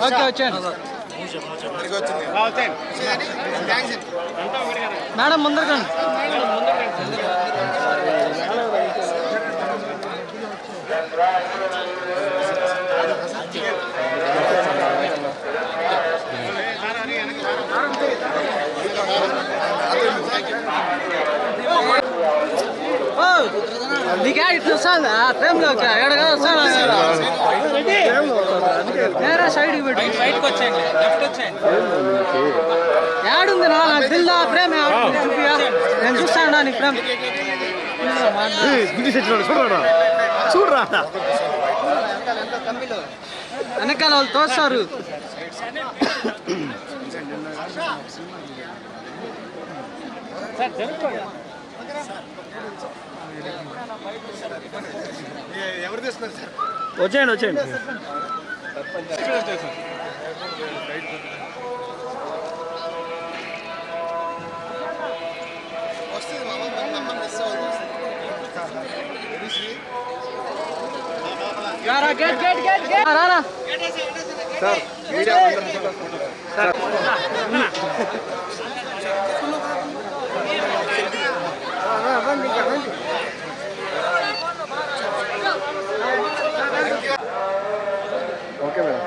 Okay వచ్చాను madam ముందరకండి. నీకే ఇట్లా వస్తాను ఫ్రేమ్లో వచ్చా ఎడగా వస్తాను నేరా సైడ్కి పెట్టి బయటకు వచ్చాయండి లెఫ్ట్ వచ్చాయండి యాడుంది నాకు దిల్దా ఫ్రేమ్ చూపియా నేను చూస్తాను నీ ఫ్రేమ్ చూడరా వెనకాల వాళ్ళు తోస్తారు. ఎవరు తీసుకున్నారు సార్? వచ్చేయండి వచ్చేయండి. రారా sir media sir okay madam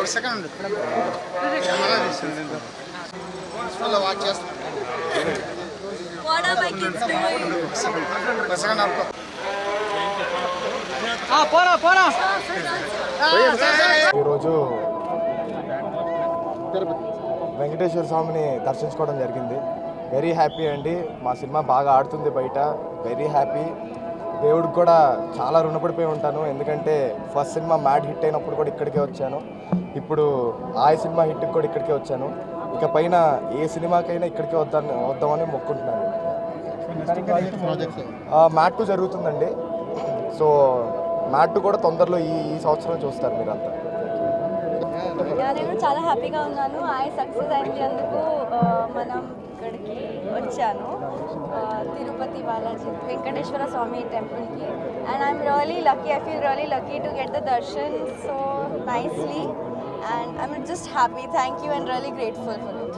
ఒక సెకండ్ వాచ్ చేస్తాను. ఈరోజు వెంకటేశ్వర స్వామిని దర్శించుకోవడం జరిగింది. వెరీ హ్యాపీ అండి. మా సినిమా బాగా ఆడుతుంది బయట. Very happy. దేవుడికి కూడా చాలా రుణపడిపోయి ఉంటాను. ఎందుకంటే ఫస్ట్ సినిమా మ్యాడ్ హిట్ అయినప్పుడు కూడా ఇక్కడికే వచ్చాను. ఇప్పుడు ఆయ సినిమా హిట్కి కూడా ఇక్కడికే వచ్చాను. ఇక పైన ఏ సినిమాకైనా ఇక్కడికే వద్దామని మొక్కుంటున్నాను. మ్యాట్ 2 జరుగుతుందండి. సో మ్యాట్ 2 కూడా తొందరలో ఈ సంవత్సరం చూస్తారు మీరంతా. నేను చాలా హ్యాపీగా ఉన్నాను. సక్సెస్ అయింది అందుకు మనం ఇక్కడికి వచ్చాను తిరుపతి బాలాజీ వెంకటేశ్వర స్వామి టెంపుల్కి. And I'm really lucky. I feel really lucky to get the Darshan so nicely and I'm just happy. Thank you and really grateful for it.